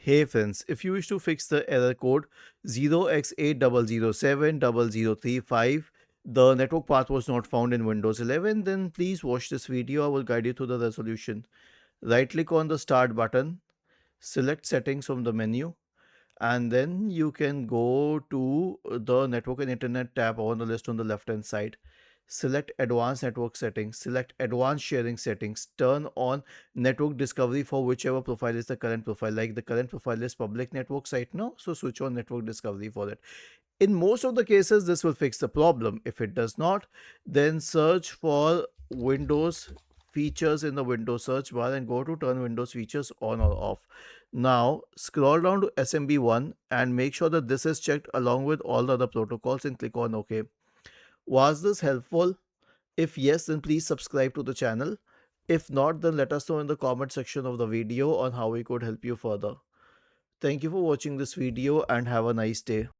Hey friends, if you wish to fix the error code 0x80070035, the network path was not found in Windows 11, then please watch this video. I will guide you through the resolution. Right click on the start button, select settings from the menu, and then you can go to the network and internet tab on the list on the left hand side. Select advanced network settings, select advanced sharing settings, turn on network discovery for whichever profile is the current profile. Like the current profile is public network site now, so switch on network discovery for it. In most of the cases this will fix the problem. If it does not, then search for Windows features in the Windows search bar and go to turn Windows features on or off. Now scroll down to SMB1 and make sure that this is checked along with all the other protocols and click on OK. Was this helpful? If yes, then please subscribe to the channel. If not, then let us know in the comment section of the video on how we could help you further. Thank you for watching this video and have a nice day.